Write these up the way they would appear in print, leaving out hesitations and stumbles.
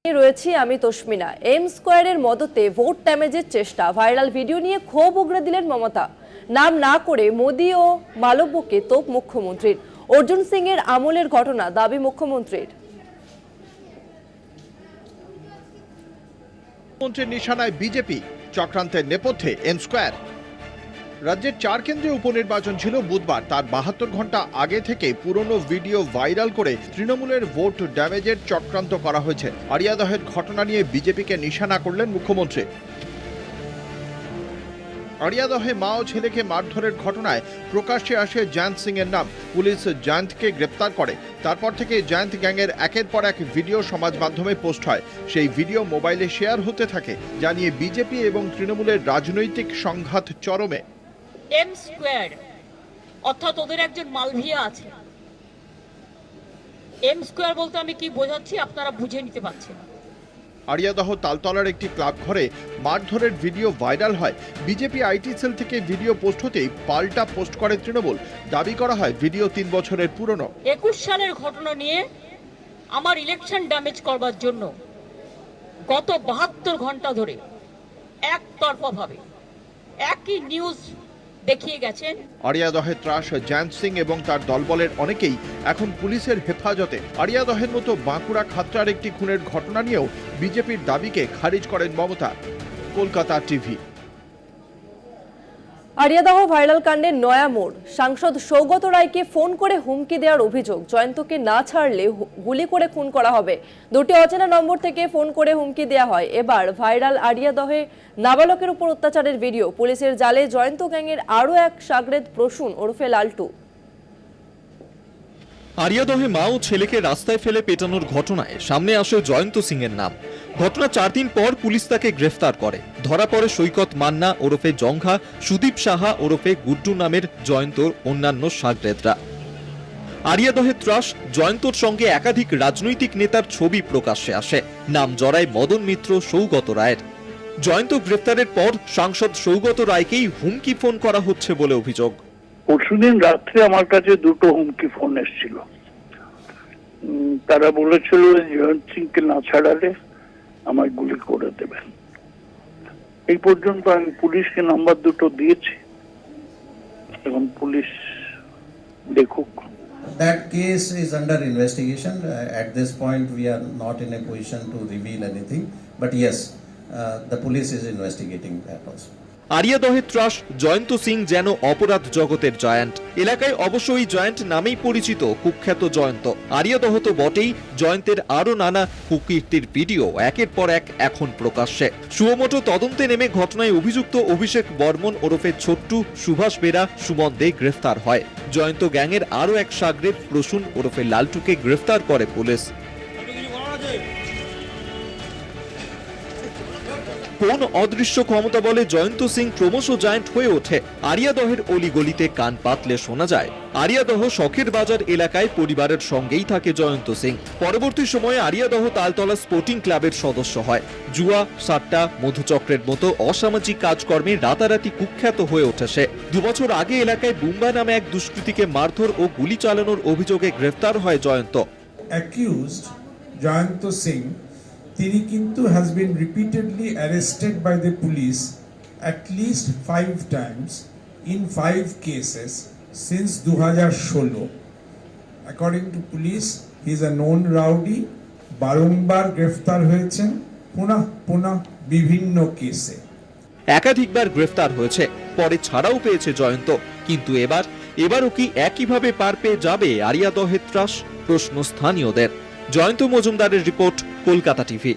রয়েছি আমি তস্মিনা। M স্কয়ারের মদতে vote ড্যামেজের চেষ্টা, ভাইরাল ভিডিও নিয়ে ক্ষোভ উগরে দিলেন মমতা। নাম না করে মোদি ও মালব্যকে তোপ মুখ্যমন্ত্রীর। অর্জুন সিং এর আমলের ঘটনা দাবি মুখ্যমন্ত্রীর। মন্ত্রীর নিশানায় বিজেপি, চক্রান্তের নেপথ্যে এম স্কয়ার। রাজ্যের 4 কেন্দ্রে উপনির্বাচন ছিল বুধবার। তার 72 ঘন্টা আগে থেকে পুরনো ভিডিও ভাইরাল করে তৃণমূলের ভোট ড্যামেজের চক্রান্ত করা হয়েছে। আরিয়াদহের ঘটনা নিয়ে বিজেপিকে নিশানা করলেন মুখ্যমন্ত্রী। আরিয়াদহে মা ও ছেলেকে মারধরের ঘটনায় প্রকাশ্যে আসে জয়ন্ত সিং এর নাম। পুলিশ জয়ন্তকে গ্রেপ্তার করে। তারপর থেকে জয়ন্ত গ্যাংয়ের একের পর এক ভিডিও সমাজ মাধ্যমে পোস্ট হয়। সেই ভিডিও মোবাইলে শেয়ার হতে থাকে, জানিয়ে বিজেপি এবং তৃণমূলের রাজনৈতিক সংঘাত চরমে। এম স্কয়ার অর্থাৎ ওদের একজন মালভিয়া আছে। এম স্কয়ার বলতে আমি কি বোঝাচ্ছি আপনারা বুঝে নিতে পারছেন। আরিয়াদহ তালতলার একটি ক্লাব ঘরে মারধরের ভিডিও ভাইরাল হয়। বিজেপি আইটি সেল থেকে ভিডিও পোস্ট হতেই পাল্টা পোস্ট করে তৃণমূল। দাবি করা হয় ভিডিও 3 বছরের পুরনো। 21 সালের ঘটনা নিয়ে আমার ইলেকশন ড্যামেজ করবার জন্য গত 72 ঘন্টা ধরে একতরফাভাবে একই নিউজ দেখিয়ে গেছেন। আরিয়াদহের ত্রাস জয়ন্ত সিং এবং তার দলবলের অনেকেই এখন পুলিশের হেফাজতে। আরিয়াদহের মতো বাঁকুড়া খাতড়ার একটি খুনের ঘটনা নিয়েও বিজেপির দাবিকে খারিজ করেন মমতা। কলকাতা টিভি। আরিয়াদহ ভাইরাল কাণ্ডের নয়া মোড়, সাংসদ সৌগত রায়কে ফোন করে হুমকি দেওয়ার অভিযোগ। জয়ন্তকে না ছাড়লে গুলি করে খুন করা হবে। দুটি অচেনা নম্বর থেকে ফোন করে হুমকি দেওয়া হয়। এবার ভাইরাল আরিয়াদহে নাবালকের উপর অত্যাচারের ভিডিও। পুলিশের জালে জয়ন্ত গ্যাংয়ের আরও এক শাগরেদ প্রসূন ওরফে লালটু। আরিয়াদহে মা ও ছেলেকে রাস্তায় ফেলে পেটানোর ঘটনায় সামনে আসে জয়ন্ত সিং এর নাম। ঘটনা 4 দিন পর পুলিশ তাকে গ্রেফতার করে। ধরা পড়ে সৈকত মান্না ওরফে জংঘা, সুদীপ সাহা ওরফে গুড্ডু নামের জয়ন্তর অন্যান্য শাগরেদরা। আরিয়াদহের ত্রাস জয়ন্তর সঙ্গে একাধিক রাজনৈতিক নেতার ছবি প্রকাশ্যে আসে। নাম জড়ায় মদন মিত্র, সৌগত রায়ের। জয়ন্ত গ্রেফতারের পর সাংসদ সৌগত রায়কেই হুমকি ফোন করা হচ্ছে বলে অভিযোগ। পরশুদিন রাত্রে আমার কাছে দুটো হুমকি ফোন এসেছিল। তারা বলেছিল জয়ন্ত সিংকে না ছাড়ালে আমায় গুলি করে দেবেন। এই পর্যন্ত আমি পুলিশকে নাম্বার দুটো দিয়েছি, এবং পুলিশ দেখুক। That case is under investigation. At this point, we are not in a position to reveal anything. But yes, the police is investigating that also. আরিয়াদহের ত্রাস জয়ন্ত সিং যেন অপরাধ জগতের জয়ান্ট। এলাকায় অবশ্যই জয়ান্ট নামেই পরিচিত কুখ্যাত জয়ন্ত। আরিয়াদহ তো বটেই, জয়ন্তের আরো নানা কুকীর্তির ভিডিও একের পর এক এখন প্রকাশ্যে। সুমোটো তদন্তে নেমে ঘটনায় অভিযুক্ত অভিষেক বর্মন ওরফে ছোট্টু, সুভাষ বেরা, সুমন দে গ্রেফতার হয়। জয়ন্ত গ্যাংয়ের আরো এক শাগরেদ প্রসূন ওরফে লালটুকে গ্রেফতার করে পুলিশ। কোন অদৃশ্য ক্ষমতা বলে জয়ন্ত সিং ক্রমশ জায়ান্ট হয়ে ওঠে। আরিয়াদহের অলিগলিতে কান পাতলে শোনা যায় আরিয়াদহ শখের বাজার এলাকায় পরিবারের সঙ্গেই থাকে জয়ন্ত সিং। পরবর্তী সময়ে আরিয়াদহ তালতলা স্পোর্টিং ক্লাবের সদস্য হয়। জুয়া, সাট্টা, মধুচক্রের মতো অসামাজিক কাজকর্মে রাতারাতি কুখ্যাত হয়ে ওঠে সে। 2 বছর আগে এলাকায় বুম্বা নামে এক দুষ্কৃতীকে মারধর ও গুলি চালানোর অভিযোগে গ্রেফতার হয় জয়ন্ত। Accused জয়ন্ত সিং, তিনি কিন্তু has been repeatedly arrested by the police at least 5 times in 5 cases since 2016. According to police, he is a known rowdy. বারংবার গ্রেফতার হয়েছেন পুনঃ বিভিন্ন কেসে। একাধিকবার গ্রেফতার হয়েছে, পরে ছাড়াও পেয়েছে জয়ন্ত। কিন্তু এবারও কি একইভাবে পার পেয়ে যাবে আরিয়াদহের ত্রাস? প্রশ্ন স্থানীয়দের। জয়ন্ত মজুমদারের রিপোর্ট, কলকাতা টিভি।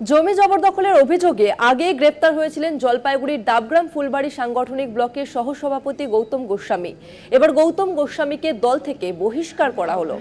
জমি জবরদখলের অভিযোগে আগে গ্রেপ্তার হয়েছিলেন জলপাইগুড়ির ডাবগ্রাম ফুলবাড়ি সাংগঠনিক ব্লকের সহসভাপতি গৌতম গোস্বামী। এবার গৌতম গোস্বামীকে দল থেকে বহিষ্কার করা হলো।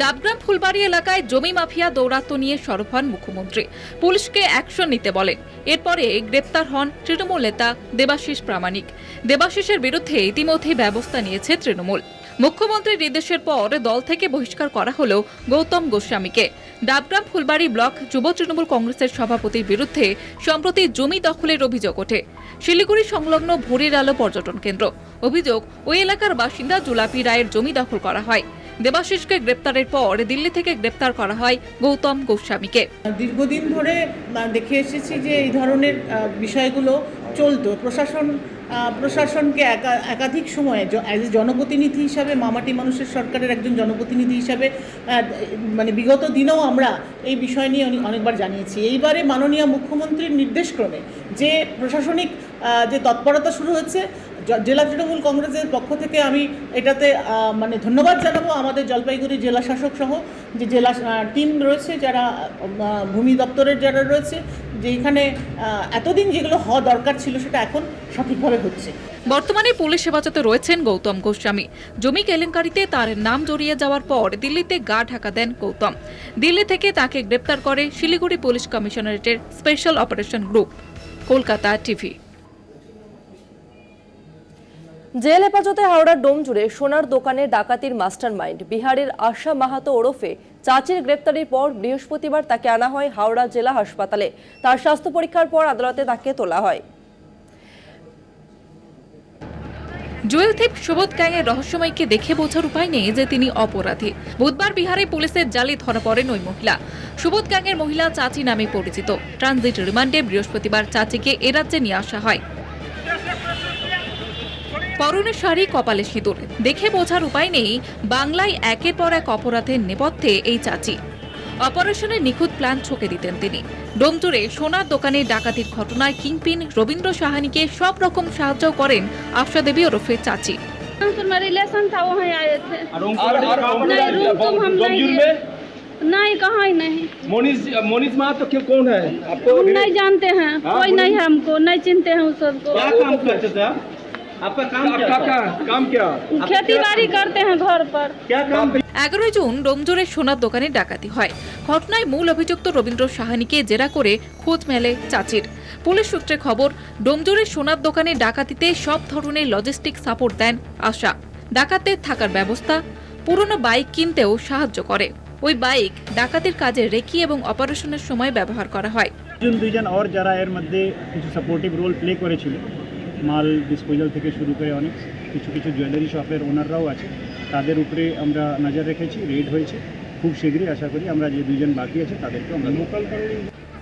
ডাবগ্রাম ফুলবাড়ি এলাকায় জমি মাফিয়া দৌরাত্ম্য নিয়ে সরব হন মুখ্যমন্ত্রী। পুলিশকে অ্যাকশন নিতে বলেন। এরপরে গ্রেপ্তার হন তৃণমূল নেতা দেবাশিস প্রামাণিক। দেবাশিসের বিরুদ্ধে ইতিমধ্যে ব্যবস্থা নিয়েছে তৃণমূল। মুখ্যমন্ত্রীর নির্দেশের পর দল থেকে বহিষ্কার করা হলো গৌতম গোস্বামীকে। ডাবগ্রাম ফুলবাড়ি ব্লক যুব তৃণমূল কংগ্রেসের সভাপতির বিরুদ্ধে সম্প্রতি জমি দখলের অভিযোগ ওঠে। শিলিগুড়ি সংলগ্ন ভোরের আলো পর্যটন কেন্দ্র। অভিযোগ, ওই এলাকার বাসিন্দা জুলাপি রায়ের জমি দখল করা হয়। দেবাশিসকে গ্রেপ্তারের পর দিল্লি থেকে গ্রেপ্তার করা হয় গৌতম গোস্বামীকে। দীর্ঘদিন ধরে দেখে এসেছি যে এই ধরনের বিষয়গুলো চলতো। প্রশাসনকে একাধিক সময়ে অ্যাজ এ জনপ্রতিনিধি হিসাবে, মামাটি মানুষের সরকারের একজন জনপ্রতিনিধি হিসাবে মানে বিগত দিনেও আমরা এই বিষয় নিয়ে অনেকবার জানিয়েছি। এইবারে মাননীয় মুখ্যমন্ত্রীর নির্দেশক্রমে যে প্রশাসনিক যে তৎপরতা শুরু হচ্ছে, জেলা তৃণমূল কংগ্রেসের পক্ষ থেকে আমি এটাতে মানে ধন্যবাদ জানাবো আমাদের জলপাইগুড়ি জেলা শাসক সহ যে জেলা টিম রয়েছে, যারা ভূমি দপ্তরের যারা রয়েছে, যে এখানে এতদিন যেগুলো হওয়া দরকার ছিল সেটা এখন সঠিকভাবে হচ্ছে। বর্তমানে পুলিশ হেফাজতে রয়েছেন গৌতম গোস্বামী। জমি কেলেঙ্কারিতে তার নাম জড়িয়ে যাওয়ার পর দিল্লিতে গা ঢাকা দেন গৌতম। দিল্লি থেকে তাকে গ্রেপ্তার করে শিলিগুড়ি পুলিশ কমিশনারেটের special operation group. Kolkata TV. জেল হেফাজতে হাওড়ার ডোমজুড়ে সোনার দোকানে ডাকাতির মাস্টারমাইন্ড বিহারের আশা মাহাতো ওরফে চাচির গ্রেপ্তারির পর বৃহস্পতিবার তাকে আনা হয় হাওড়া জেলা হাসপাতালে। তার স্বাস্থ্য পরীক্ষার পর আদালতে তাকে তোলা হয়। জুয়েল থিপ সুবোধ গ্যাংয়ের রহস্যময়কে দেখে বোঝার উপায় নেই যে তিনি অপরাধী। বুধবার বিহারে পুলিশের জালে ধরা পড়েন ওই মহিলা। সুবোধ গ্যাংয়ের মহিলা চাচি নামে পরিচিত। ট্রানজিট রিমান্ডে বৃহস্পতিবার চাচিকে এ রাজ্যে নিয়ে আসা হয়। পরনে শাড়ি, কপালে সিঁদুর, দেখে বোঝার উপায় নেই বাংলায় একের পর এক অপরাধের নেপথ্যে এই চাচি। অপারেশনের নিখুঁত প্ল্যান ছকে দিতেন তিনি। ডোমজুড়ে সোনার দোকানে ডাকাতির ঘটনায় কিংপিন রবীন্দ্র সাহানিকে সব রকম সাহায্য করেন আশা দেবী ওরফে চাচি। रिलेशन था वहाँ आए थे। नहीं रूम तो हम नहीं कहाँ ही नहीं। मोनिस माँ तो क्यों कौन है आपको? हम नहीं जानते हैं, कोई नहीं है, हमको नहीं चिनते हैं उस सबको। क्या काम करते थे आप? आपका काम क्या? खेती बाड़ी करते हैं घर पर। क्या काम? 11 জুন ডোমজুড়ে সোনার দোকানে ডাকাতি হয়। ঘটনায় মূল অভিযুক্ত রবীন্দ্র সাহানিকে জেরা করে খোঁজ মেলে চাচির। পুলিশ সূত্রে খবর, ডোমজুড়ে সোনার দোকানে ডাকাতিতে সব ধরনের লজিস্টিক সাপোর্ট দেন আশা। ডাকাতদের থাকার ব্যবস্থা, পুরনো বাইক কিনতেও সাহায্য করে। ওই বাইক ডাকাতির কাজে রেকি এবং অপারেশনের সময় ব্যবহার করা হয়। দুজন আর যারা এর মধ্যে কিছু সাপোর্টিভ রোল প্লে করেছিল, মাল ডিসপোজাল থেকে শুরু করে অনেক কিছু জুয়েলারি শপের ওনাররাও আছে, তাদের উপরে আমরা নজর রেখেছি। রেড হয়েছে, খুব শীঘ্রই আশা করি আমরা যে দুজন বাকি আছে তাদেরকে আমরা লোকাল করে।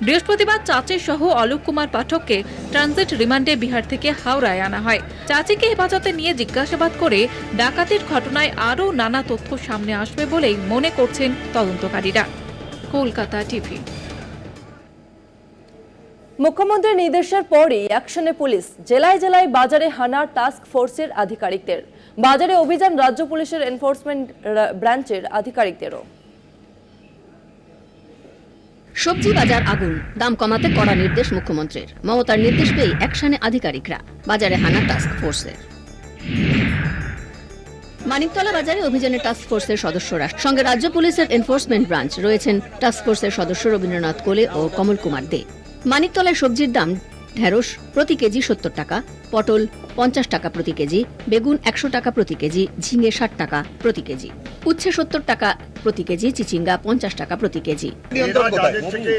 বৃহস্পতিবার চাচি সহ অলোক কুমার পাঠককে ট্রানজিট রিমান্ডে বিহার থেকে হাওড়ায় আনা হয়। চাচিকে হেফাজতে নিয়ে জিজ্ঞাসাবাদ করে ডাকাতির ঘটনায় আরও নানা তথ্য সামনে আসবে বলেই মনে করছেন তদন্তকারীরা। কলকাতা টিভি। মুখ্যমন্ত্রীর নির্দেশের পরই অ্যাকশনে পুলিশ। জেলায় জেলায় বাজারে হানা টাস্ক ফোর্সের আধিকারিকদের। বাজারে অভিযান রাজ্য পুলিশের এনফোর্সমেন্ট ব্রাঞ্চের আধিকারিকদেরও। সবজি বাজার আগুন, দাম কমাতে কড়া নির্দেশ মুখ্যমন্ত্রীর। মমতার নির্দেশ পেয়ে অ্যাকশনে আধিকারিকরা। বাজারে হানা টাস্ক ফোর্সের। মানিকতলা বাজারে অভিযানে টাস্ক ফোর্সের সদস্যরা, সঙ্গে রাজ্য পুলিশের এনফোর্সমেন্ট ব্রাঞ্চ রয়েছেন টাস্ক ফোর্সের সদস্য রবীন্দ্রনাথ কোলে ও কমল কুমার দে। মানিকতলায় সবজির দাম ঢেঁড়স প্রতি কেজি 70 টাকা, পটল 50 টাকা প্রতি কেজি, বেগুন 100 টাকা প্রতি কেজি, ঝিঙে 60 টাকা প্রতি কেজি, উচ্ছে 70 টাকা প্রতি কেজি, চিচিঙ্গা 50 টাকা প্রতি কেজি।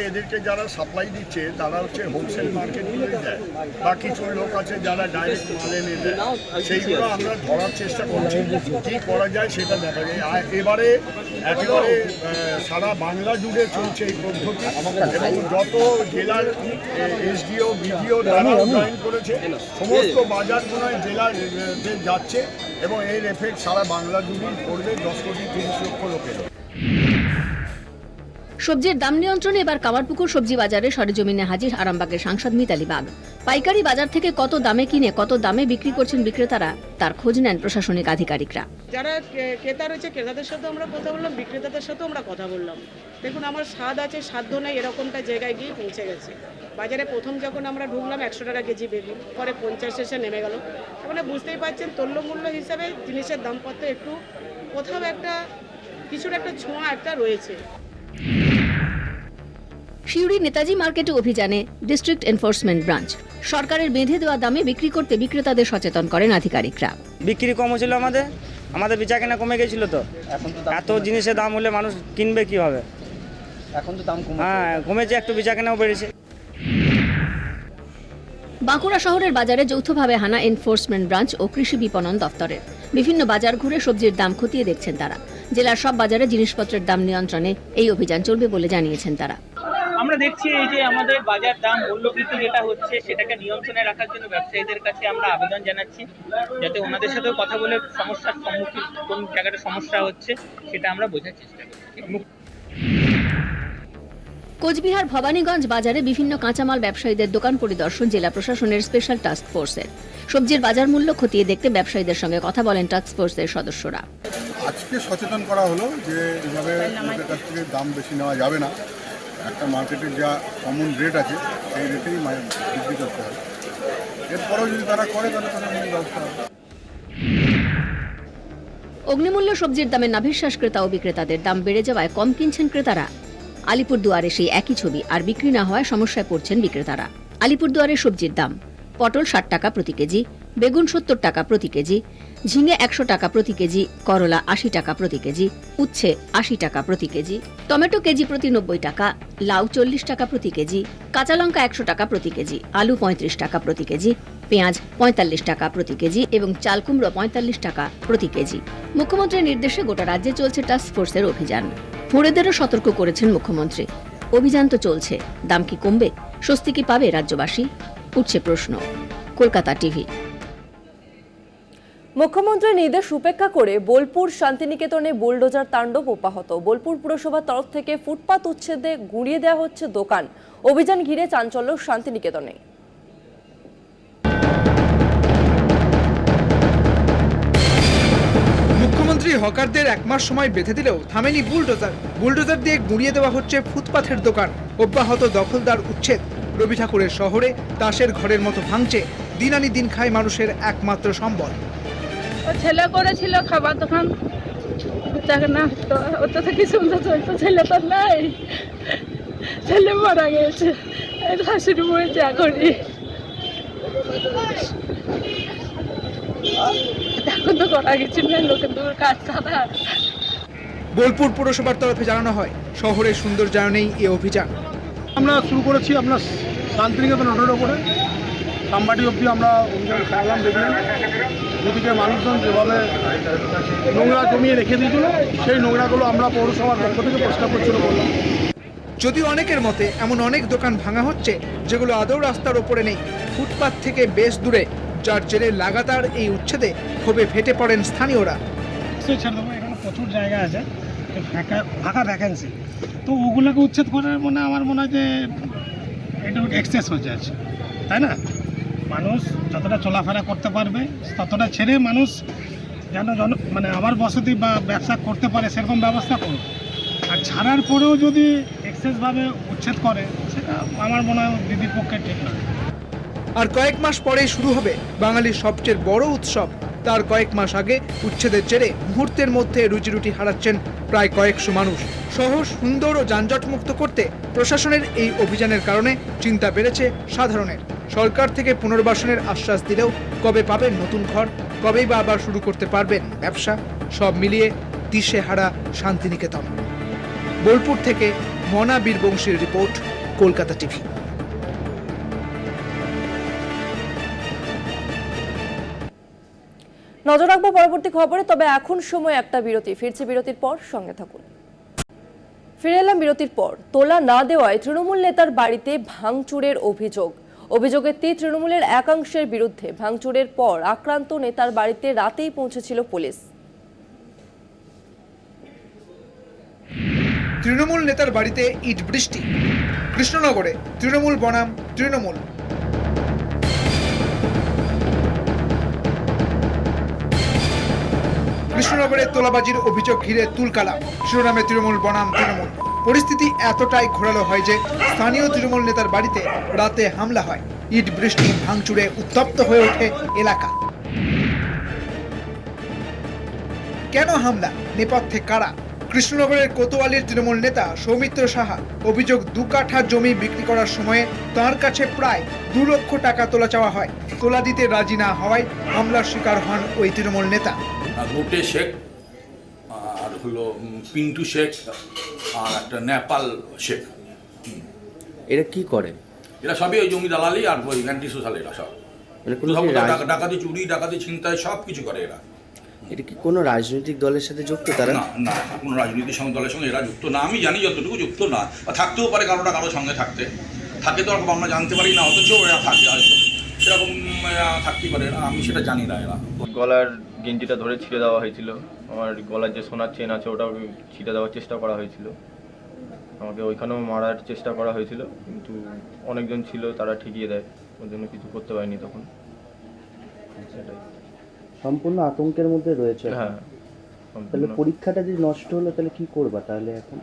এদেরকে যারা সাপ্লাই দিচ্ছে তারা হচ্ছে হোলসেল মার্কেটগুলোই দেয়, বা কিছু লোক আছে যারা ডাইরেক্ট মাল এনে দেয়। সেইগুলো আমরা ধরার চেষ্টা করছি, কি করা যায় সেটা দেখা যায়। এবারে একেবারে সারা বাংলা জুড়ে চলছে এই পদ্ধতি, এবং যত জেলার এসডিও বিডিও তারাও জয়েন করেছে। সমস্ত বাজারগুলোয় জেলাতে যাচ্ছে এবং এর এফেক্ট সারা বাংলা জুড়েই পড়বে 10 কোটি 30 লক্ষ লোকের। সবজির দাম নিয়ন্ত্রণে এবার কামারপুকুর সবজি বাজারে সরেজমিনে হাজির আরামবাগের সাংসদ মিতালি বাগ। পাইকারি বাজার থেকে কত দামে কিনে কত দামে বিক্রি করছেন বিক্রেতারা, তার খোঁজ নেন প্রশাসনিক আধিকারিকরা। যারা ক্রেতা রয়েছে ক্রেতাদের সাথে আমরা কথা বললাম, বিক্রেতাদের সাথেও আমরা কথা বললাম। দেখুন, আমার স্বাদ আছে সাধ্য নেই এরকমটা জায়গায় গিয়ে পৌঁছে গেছে। বাজারে প্রথম যখন আমরা ঢুকলাম 100 টাকা কেজি বেগুন, পরে 50 এসে নেমে গেল। মানে বুঝতেই পারছেন তুল্যমূল্য হিসাবে জিনিসের দামপত্র একটু কোথাও একটা কিছুর একটা ছোঁয়া একটা রয়েছে। শিউরি নেতাজি মার্কেটে অভিযানে ডিস্ট্রিক্ট এনফোর্সমেন্ট ব্রাঞ্চ। সরকারের বেঁধে দেওয়া দামে বিক্রি করতে বিক্রেতাদের সচেতন করেন আধিকারিকরা। বিক্রি কম হচ্ছিল আমাদের, আমাদের বেচা কেনা কমে গেছিল তো, এখন তো এত জিনিসের দাম হলে মানুষ কিনবে কিভাবে? এখন তো দাম কমে। হ্যাঁ কমেছে, একটু বেচা কেনাও বেড়েছে। বাঁকুড়া শহরের বাজারে যৌথভাবে হানা এনফোর্সমেন্ট ব্রাঞ্চ ও কৃষি বিপণন দফতরের। বিভিন্ন বাজার ঘুরে সবজির দাম খতিয়ে দেখছেন তারা। জেলার সব বাজারে জিনিসপত্রের দাম নিয়ন্ত্রণে এই অভিযান চলবে বলে জানিয়েছেন তারা। আমরা দেখছি এই যে আমাদের বাজার দাম মূল্যবৃদ্ধি যেটা হচ্ছে সেটাকে নিয়ন্ত্রণে রাখার জন্য ব্যবসায়ীদের কাছে আমরা আবেদন জানাচ্ছি, যাতে ওনাদের সাথেও কথা বলে সমস্যার সম্মুখীন কোন জায়গাটা সমস্যা হচ্ছে সেটা আমরা বোঝার চেষ্টা করছি। কোচবিহার ভবানীগঞ্জ বাজারে বিভিন্ন কাঁচামাল ব্যবসায়ীদের দোকান পরিদর্শন জেলা প্রশাসনের স্পেশাল টাস্ক ফোর্সের। সবজির বাজার মূল্য খতিয়ে দেখতে ব্যবসায়ীদের সঙ্গে কথা বলেন টাস্ক ফোর্সের সদস্যরা। আজকে সচেতন করা হলো যে এইভাবে লোকের কাছ থেকে দাম বেশি নেওয়া যাবে না, একটা মার্কেটের যা কমন রেট আছে সেই রেটেই বিক্রি করতে হবে। এরপরেও যদি তারা করে তাহলে তাদের ব্যবস্থা হবে। অগ্নিমূল্য সবজির দামে নাভিশ্বাস ক্রেতা ও বিক্রেতাদের দাম বেড়ে যাওয়ায় কম কিনছেন ক্রেতারা। আলিপুরদুয়ারে সেই একই ছবি, আর বিক্রি না হওয়ায় সমস্যায় পড়ছেন বিক্রেতারা। আলিপুরদুয়ারে সবজির দাম: পটল 60 টাকা প্রতি কেজি, বেগুন 70 টাকা প্রতি কেজি, ঝিঙে 100 টাকা প্রতি কেজি, করলা 80 টাকা প্রতি কেজি, উচ্ছে 80 টাকা প্রতি কেজি, টমেটো কেজি প্রতি 90 টাকা, লাউ 40 টাকা প্রতি কেজি, কাঁচা লঙ্কা 100 টাকা প্রতি কেজি, আলু 35 টাকা প্রতি কেজি, পেঁয়াজ 45 টাকা প্রতি কেজি এবং চাল কুমড়ো 45 টাকা প্রতি কেজি। মুখ্যমন্ত্রীর নির্দেশে গোটা রাজ্যে চলছে টাস্ক ফোর্সের অভিযান। ফোড়েদেরও সতর্ক করেছেন মুখ্যমন্ত্রী। অভিযান তো চলছে, দাম কি কমবে? স্বস্তি কি পাবে রাজ্যবাসী? উঠছে প্রশ্ন। কলকাতা টিভি। মুখ্যমন্ত্রীর নির্দেশ উপেক্ষা করে বোলপুর শান্তিনিকেতনে বুলডোজার তাণ্ডব অব্যাহত। বোলপুর পুরসভার তরফ থেকে ফুটপাত উচ্ছেদে গুঁড়িয়ে দেওয়া হচ্ছে দোকান। অভিযান ঘিরে চাঞ্চল্য শান্তিনিকেতনে। মুখ্যমন্ত্রী হকারদের 1 মাস সময় বেঁধে দিলেও থামেনি বুলডোজার দিয়ে গুঁড়িয়ে দেওয়া হচ্ছে ফুটপাথের দোকান। অব্যাহত দখলদার উচ্ছেদ। রবি ঠাকুরের শহরে তাসের ঘরের মতো ভাঙছে দিন আনি দিন খায় মানুষের একমাত্র সম্বল। ছেলে করেছিল খাবার দোকান, না তো ওটা থেকে সুন্দর চলতো, ছেলে তো নাই, ছেলে মারা গেছে, শাশুড়ি মরে যা করি এখন তো করা গেছে না, লোকের দূর কাজ ছাড়া। বোলপুর পুরসভার তরফে জানানো হয়, শহরের সৌন্দর্যায়নেই এই অভিযান। আমরা শুরু করেছি আপনার শান্তিনিকেতন রোডের ওপরে সাম্বাটি অবধি আমরা অভিযান চালাম। দেখলেন দুদিকে মানুষজন যেভাবে নোংরা জমিয়ে রেখে দিয়েছিল, সেই নোংরাগুলো আমরা পৌরসভার পক্ষ থেকে পরিষ্কার পরিচ্ছন্ন করলাম। যদিও অনেকের মতে এমন অনেক দোকান ভাঙা হচ্ছে যেগুলো আদৌ রাস্তার ওপরে নেই, ফুটপাত থেকে বেশ দূরে, যার জেরে লাগাতার এই উচ্ছেদে ক্ষোভে ফেটে পড়েন স্থানীয়রা। এখানে প্রচুর জায়গা আছে ফাঁকা ভ্যাকেন্সি, তো ওগুলোকে উচ্ছেদ করার আমার মনে হয় যে এটা এক্সেস হয়ে যাচ্ছে, তাই না? মানুষ যতটা চলাফেরা করতে পারবে ততটা ছেড়ে মানুষ যেন আমার বসতি বা ব্যবসা করতে পারে সেরকম ব্যবস্থা করুক। আর ছাড়ার পরেও যদি এক্সেসভাবে উচ্ছেদ করে সেটা আমার মনে হয় দিদির পক্ষে ঠিক নয়। আর কয়েক মাস পরেই শুরু হবে বাঙালির সবচেয়ে বড় উৎসব। তার কয়েক মাস আগে উচ্ছেদের জেরে মুহূর্তের মধ্যে রুজিরুটি হারাচ্ছেন প্রায় কয়েকশো মানুষ। শহর সুন্দর ও যানজটমুক্ত করতে প্রশাসনের এই অভিযানের কারণে চিন্তা বেড়েছে সাধারণের। সরকার থেকে পুনর্বাসনের আশ্বাস দিলেও কবে পাবেন নতুন ঘর, কবেই বা আবার শুরু করতে পারবেন ব্যবসা, সব মিলিয়ে দিশেহারা শান্তিনিকেতন। বোলপুর থেকে মনা বীরবংশীর রিপোর্ট, কলকাতা টিভি। নজর রাখবো পরবর্তী খবরে, তবে এখন সময় একটা বিরতি। ফিরছে বিরতির পর, সঙ্গে থাকুন। ফিরে এলাম বিরতির পর। তোলা না দেওয়ায় তৃণমূল নেতার বাড়িতে ভাঙচুরের অভিযোগের তীর তৃণমূলের একাংশের বিরুদ্ধে। ভাঙচুরের পর আক্রান্ত নেতার বাড়িতে রাতেই পৌঁছেছিল পুলিশ। তৃণমূল নেতার বাড়িতে ইট বৃষ্টি। কৃষ্ণনগরে তৃণমূল বনাম তৃণমূল। কৃষ্ণনগরে তোলাবাজির অভিযোগ ঘিরে তুলকালা। শিরোনামে তৃণমূল বনাম তৃণমূল। পরিস্থিতি এতটাই ঘোরালো হয় যে স্থানীয় তৃণমূল নেতার বাড়িতে রাতে হামলা হয়। ইট বৃষ্টি ভাঙচুরে উত্তপ্ত হয়ে ওঠে এলাকা। কেন হামলা, নেপথ্যে কারা? কৃষ্ণনগরের কোতোয়ালির তৃণমূল নেতা সৌমিত্র সাহা অভিযোগ, 2 কাঠা জমি বিক্রি করার সময়ে তাঁর কাছে প্রায় 2 লক্ষ টাকা তোলা চাওয়া হয়। তোলা দিতে রাজি না হওয়ায় হামলার শিকার হন ওই তৃণমূল নেতা। গোটে শেখ, আর হলো পিন্টু শেখ, আর একটা নেপাল শেখ। এরা কি করে? এরা সবই ওই জমি দালালি আর ওই অ্যান্টি সোশ্যাল, এরা সব ডাকাতি, চুরি, ডাকাতি, ছিনতাই সব কিছু করে এরা। এটা কি কোনো রাজনৈতিক দলের সাথে যুক্ত তারা? না না, কোনো রাজনৈতিক দলের সঙ্গে এরা যুক্ত না, আমি জানি যতটুকু যুক্ত না, বা থাকতেও পারে কারোর সঙ্গে থাকে তো আমরা জানতে পারি না, অথচ এরা থাকে হয়তো সেরকম থাকতেই পারে, আমি সেটা জানি না। এরা গলার গেঞ্জিটা ধরে ছিঁড়ে দেওয়া হয়েছিল, আমার গলার যে সোনার চেন আছে ওটাও ছিঁড়ে দেওয়ার চেষ্টা করা হয়েছিল, আমাকে ওইখানেও মারার চেষ্টা করা হয়েছিল, কিন্তু অনেকজন ছিল তারা ঠেকিয়ে দেয়, ওর জন্য কিছু করতে পারিনি তখন। সেটাই সম্পূর্ণ আতঙ্কের মধ্যে রয়েছে। হ্যাঁ, তাহলে পরীক্ষাটা যদি নষ্ট হলো তাহলে কি করবা? তাহলে এখন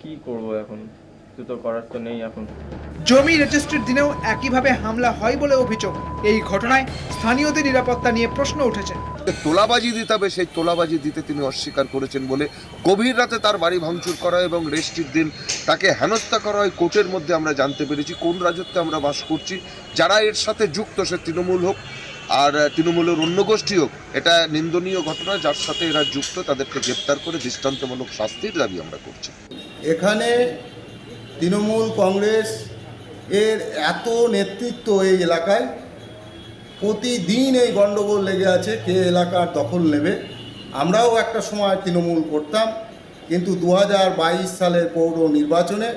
কি করব, এখন কিছু তো করার তো নেই এখন। জমি রেজিস্ট্রির দিনেও একইভাবে হামলা হয় বলে অভিযোগ। এই ঘটনায় স্থানীয়দের নিরাপত্তা নিয়ে প্রশ্ন উঠেছে। তোলাবাজি দিতে হবে, সেই তোলাবাজি দিতে তিনি অস্বীকার করেছেন বলে গভীর রাতে তার বাড়ি ভাঙচুর করা এবং রেজিস্ট্রির দিন তাকে হেনস্থা করা হয় কোর্টের মধ্যে আমরা জানতে পেরেছি কোন রাজত্বে আমরা বাস করছি। যারা এর সাথে যুক্ত, সে তৃণমূল হোক আর তৃণমূলের অন্য গোষ্ঠী হোক, এটা নিন্দনীয় ঘটনা। যার সাথে এরা যুক্ত তাদেরকে গ্রেপ্তার করে দৃষ্টান্তমূলক শাস্তির দাবি আমরা করছি। এখানে তৃণমূল কংগ্রেস এর এত নেতৃত্ব এই এলাকায়, প্রতিদিন এই গণ্ডগোল লেগে আছে কে এলাকার দখল নেবে। আমরাও একটা সময় তৃণমূল করতাম, কিন্তু 2022 সালের পৌর নির্বাচনে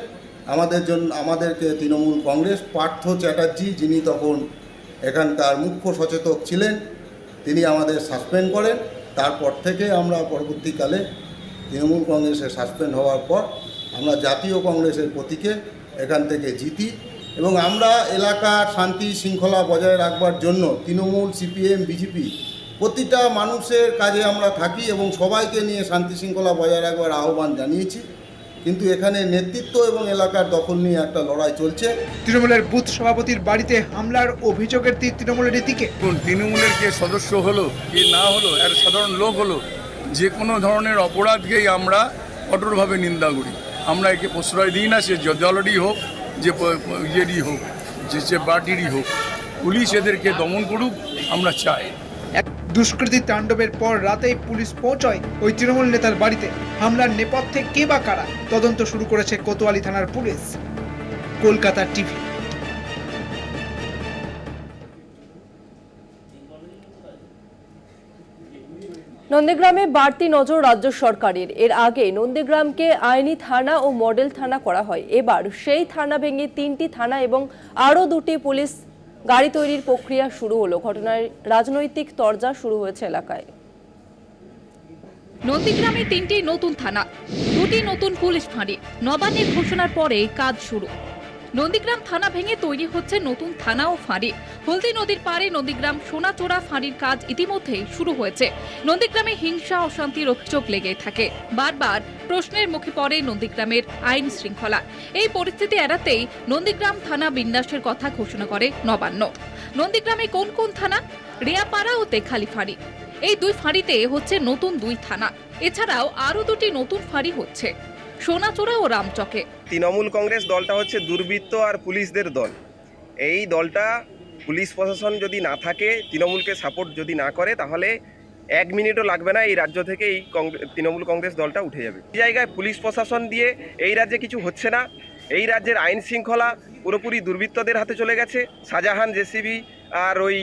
আমাদেরকে তৃণমূল কংগ্রেস, পার্থ চ্যাটার্জি যিনি তখন এখানকার মুখ্য সচেতক ছিলেন, তিনি আমাদের সাসপেন্ড করেন। তারপর থেকে আমরা পরবর্তীকালে তৃণমূল কংগ্রেসের সাসপেন্ড হওয়ার পর আমরা জাতীয় কংগ্রেসের প্রতীকে এখান থেকে জিতি এবং আমরা এলাকার শান্তি শৃঙ্খলা বজায় রাখবার জন্য তৃণমূল, সিপিএম, বিজেপি প্রতিটা মানুষের কাজে আমরা থাকি এবং সবাইকে নিয়ে শান্তি শৃঙ্খলা বজায় রাখবার আহ্বান জানিয়েছি। কিন্তু এখানে নেতৃত্ব এবং এলাকার দখল নিয়ে একটা লড়াই চলছে। তৃণমূলের বুথ সভাপতির বাড়িতে হামলার অভিযোগের তীর তৃণমূলের দিকে। তৃণমূলের কে সদস্য হলো কি না হলো, এর সাধারণ লোক হলো, যে কোনো ধরনের অপরাধকেই আমরা কঠোরভাবে নিন্দা করি। আমরা একে প্রশ্রয় দিই না, সে দলেরই হোক, যে ইয়েরই হোক, যে পার্টিরই হোক। পুলিশ এদেরকে দমন করুক, আমরা চাই। এক দুষ্কৃতী তাণ্ডবের পর রাতেই পুলিশ পৌঁছয় ওই তৃণমূল নেতার বাড়িতে। হামলার নেপথ্যে কে বা কারা, তদন্ত শুরু করেছে কোতোয়ালি থানার পুলিশ। কলকাতা টিভি। নন্দীগ্রামে বাড়তি নজর রাজ্য সরকারের। এর আগে নন্দীগ্রামকে আইনি থানা ও মডেল থানা করা হয়। এবার সেই থানা ভেঙে 3টি থানা এবং আরও 2টি পুলিশ গাড়ি তৈরির প্রক্রিয়া শুরু হলো। ঘটনায় রাজনৈতিক তরজা শুরু হয়েছে এলাকায়। নন্দীগ্রামে 3টি নতুন থানা, 2টি নতুন পুলিশ ফাঁড়ি। নবান্নের ঘোষণার পরে কাজ শুরু। নন্দীগ্রাম থানা ভেঙে তৈরি হচ্ছে নতুন থানা ও ফাঁড়ি। হলদি নদীর পাড়ে নন্দীগ্রাম সোনাচোরা ফাঁড়ির কাজ ইতিমধ্যেই শুরু হয়েছে। নন্দীগ্রামে হিংসা অশান্তির অভিযোগ লেগেই থাকে। বারবার প্রশ্নের মুখে পড়ে নন্দীগ্রামের আইন শৃঙ্খলা। এই পরিস্থিতি এড়াতেই নন্দীগ্রাম থানা বিন্যাসের কথা ঘোষণা করে নবান্ন। নন্দীগ্রামে কোন কোন থানা? রেয়াপাড়া ও তেখালি ফাঁড়ি। এই 2 ফাঁড়িতে হচ্ছে নতুন 2 থানা। এছাড়াও আরও 2টি নতুন ফাঁড়ি হচ্ছে সোনাচোরা ও রামচকে। তৃণমূল কংগ্রেস দলটা হচ্ছে দুর্বৃত্ত আর পুলিশদের দল। এই দলটা পুলিশ প্রশাসন যদি না থাকে, তৃণমূলকে সাপোর্ট যদি না করে, তাহলে 1 মিনিটও লাগবে না এই রাজ্য থেকে এই তৃণমূল কংগ্রেস দলটা উঠে যাবে। এই জায়গায় পুলিশ প্রশাসন দিয়ে এই রাজ্যে কিছু হচ্ছে না। এই রাজ্যের আইন শৃঙ্খলা পুরোপুরি দুর্বৃত্তদের হাতে চলে গেছে। শাহজাহান, জেসিবি আর ওই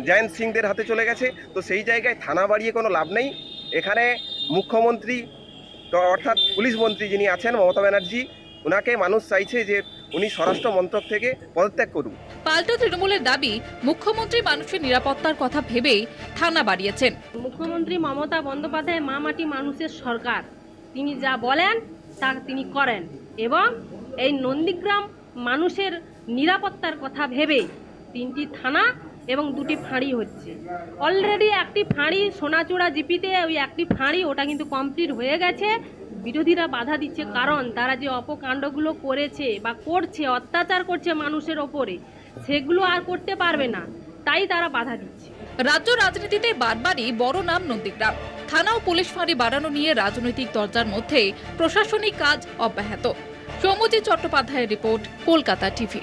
জয়ন্ত সিংদের হাতে চলে গেছে। তো সেই জায়গায় থানা বাড়িয়ে কোনো লাভ নেই। এখানে মুখ্যমন্ত্রী অর্থাৎ পুলিশ মন্ত্রী যিনি আছেন, মমতা ব্যানার্জি, ওনাকে মানুষ চাইছে যে উনি স্বরাষ্ট্র মন্ত্রক থেকে পদত্যাগ করুন। পাল্টা তৃণমূলের দাবি, মুখ্যমন্ত্রী মানুষের নিরাপত্তার কথা ভেবেই থানা বাড়িয়েছেন। মুখ্যমন্ত্রী মমতা বন্দ্যোপাধ্যায় মা মাটি মানুষের সরকার, তিনি যা বলেন তা তিনি করেন এবং এই নন্দীগ্রাম মানুষের নিরাপত্তার কথা ভেবেই 3টি থানা এবং 2টি ফাঁড়ি হচ্ছে। অলরেডি একটি ফাঁড়ি সোনাচূড়া জিপিতে, ওই একটি ফাঁড়ি ওটা কিন্তু কমপ্লিট হয়ে গেছে। বিরোধীরা বাধা দিচ্ছে, কারণ তারা যে অপকাণ্ডগুলো করেছে বা করছে, অত্যাচার করছে মানুষের ওপরে, সেগুলো আর করতে পারবে না, তাই তারা বাধা দিচ্ছে। রাজ্য রাজনীতিতে বারবারই বড় নাম নন্দীগ্রাম। থানা ও পুলিশ ফাঁড়ি বাড়ানো নিয়ে রাজনৈতিক দরজার মধ্যে প্রশাসনিক কাজ অব্যাহত। সৌম্যজিৎ চট্টোপাধ্যায়ের রিপোর্ট, কলকাতা টিভি।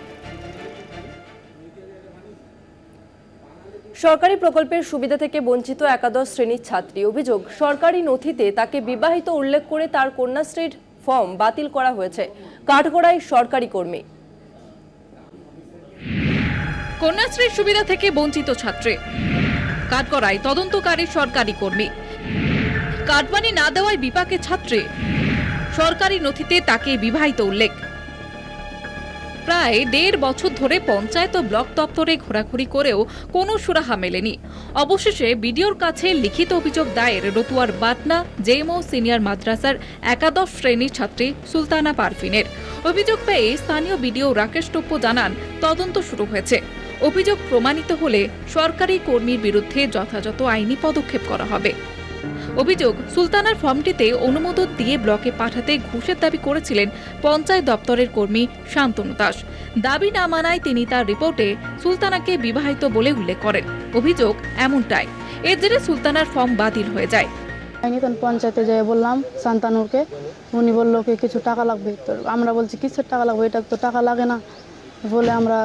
সরকারি প্রকল্পের সুবিধা থেকে বঞ্চিত একাদশ শ্রেণীর ছাত্রী। অভিযোগ, সরকারি নথিতে তাকে বিবাহিত উল্লেখ করে তার কন্যাশ্রীর ফর্ম বাতিল করা হয়েছে। কাঠগড়ায় সরকারি কর্মী। কন্যাশ্রীর সুবিধা থেকে বঞ্চিত ছাত্রী, কাঠগড়ায় তদন্তকারী সরকারি কর্মী। কাটমানি না দেওয়ায় বিপাকে ছাত্রী, সরকারি নথিতে তাকে বিবাহিত উল্লেখ। প্রায় 1.5 বছর ধরে পঞ্চায়েত ও ব্লক দপ্তরে ঘোরাঘুরি করেও কোনো সুরাহা মেলেনি। অবশেষে বিডিওর কাছে লিখিত অভিযোগ দায়ের রতুয়ার বাটনা জেএমও সিনিয়র মাদ্রাসার একাদশ শ্রেণীর ছাত্রী সুলতানা পারভিনের। অভিযোগ পেয়ে স্থানীয় বিডিও রাকেশ টোপ্পো জানান, তদন্ত শুরু হয়েছে। অভিযোগ প্রমাণিত হলে সরকারি কর্মীর বিরুদ্ধে যথাযথ আইনি পদক্ষেপ করা হবে। অভিযোগ, সুলতানার ফর্মটিতে অনুমোদন দিয়ে ব্লকে পাঠাতে ঘুষের দাবি করেছিলেন পঞ্চায়েত দপ্তরের কর্মী শান্তনু দাস। দাবি না মানায় তিনি তার রিপোর্টে সুলতানাকে বিবাহিত বলে উল্লেখ করেন। অভিযোগ এমনটাই, এর জেরে সুলতানার ফর্ম বাতিল হয়ে যায়। পঞ্চায়েতে যেয়ে বললাম শান্তনুরকে, উনি বললো কি কিছু টাকা লাগবে। তো আমরা বলছি কিসের টাকা লাগবে, এটা তো টাকা লাগে না বলে আমরা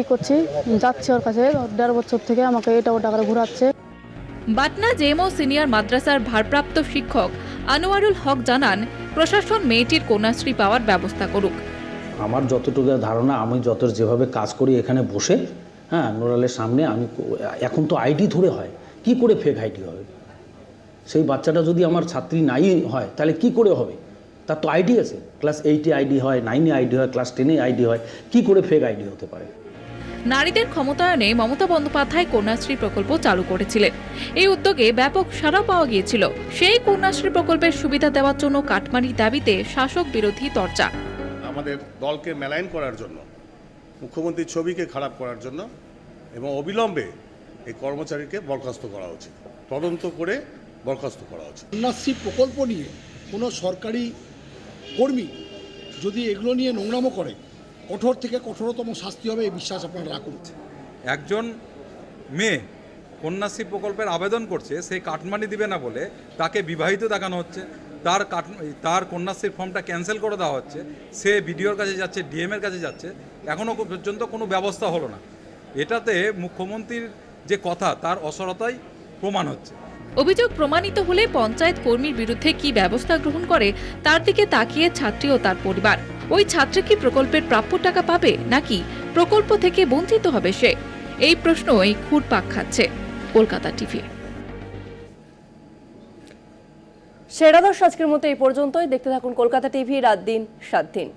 করছি, যাচ্ছি ওর কাছে। 1.5 বছর থেকে আমাকে এটা ওটা করে ঘুরাচ্ছে। বাটনা জেএমও সিনিয়র মাদ্রাসার ভারপ্রাপ্ত শিক্ষক আনোয়ারুল হক জানান, প্রশাসন মেয়েটির কন্যাশ্রী পাওয়ার ব্যবস্থা করুক। আমার যতটুকু ধারণা, আমি যেভাবে কাজ করি এখানে বসে, নোরালের সামনে, আমি এখন তো আইডি ধরে হয়, কি করে ফেক আইডি হবে? সেই বাচ্চাটা যদি আমার ছাত্রী নাই হয় তাহলে কি করে হবে? তার তো আইডি আছে, ক্লাস 8-এ আইডি হয়, 9-এ আইডি হয়, ক্লাস 10-এ আইডি হয়, কি করে ফেক আইডি হতে পারে? নারীদের ক্ষমতায়নে মমতা বন্দ্যোপাধ্যায় কন্যাশ্রী প্রকল্প চালু করেছিলেন। এই উদ্যোগে ব্যাপক সাড়া পাওয়া গিয়েছিল। সেই কন্যাশ্রী প্রকল্পের সুবিধা দেওয়ার জন্য কাটমানির দাবিতে শাসক বিরোধী চর্চা। আমাদের দলকে মেলাইন করার জন্য, মুখ্যমন্ত্রীর ছবিকে খারাপ করার জন্য এবং অবিলম্বে এই কর্মচারীকে বরখাস্ত করা উচিত, তদন্ত করে বরখাস্ত করা উচিত। কন্যাশ্রী প্রকল্প নিয়ে কোনো সরকারি কর্মী যদি এগুলো নিয়ে নোংরামো করে, কঠোর থেকে কঠোরতম শাস্তি হবে, এই বিশ্বাস আপনারা রাখুন। একজন মেয়ে কন্যাশ্রী প্রকল্পের আবেদন করছে, সে কাটমানি দিবে না বলে তাকে বিবাহিত দেখানো হচ্ছে, তার কন্যাশ্রীর ফর্মটা ক্যান্সেল করে দেওয়া হচ্ছে, সে বিডিওর কাছে যাচ্ছে, ডিএমের কাছে যাচ্ছে, এখনও পর্যন্ত কোনো ব্যবস্থা হলো না। এটাতে মুখ্যমন্ত্রীর যে কথা, তার অসরতাই প্রমাণ হচ্ছে। অভিযোগ প্রমাণিত হলে পঞ্চায়েত কর্মীর বিরুদ্ধে কি ব্যবস্থা গ্রহণ করে তার দিকে তাকিয়ে ছাত্রী ও তার পরিবার। ওই ছাত্রী কি প্রকল্পের প্রাপ্য টাকা পাবে, নাকি প্রকল্প থেকে বঞ্চিত হবে সে? এই প্রশ্নই ঘুরপাক খাচ্ছে। কলকাতা টিভি। সেরা দর্শক, আজকের মতো এই পর্যন্তই। দেখতে থাকুন কলকাতা টিভি, রাত দিন 7 দিন।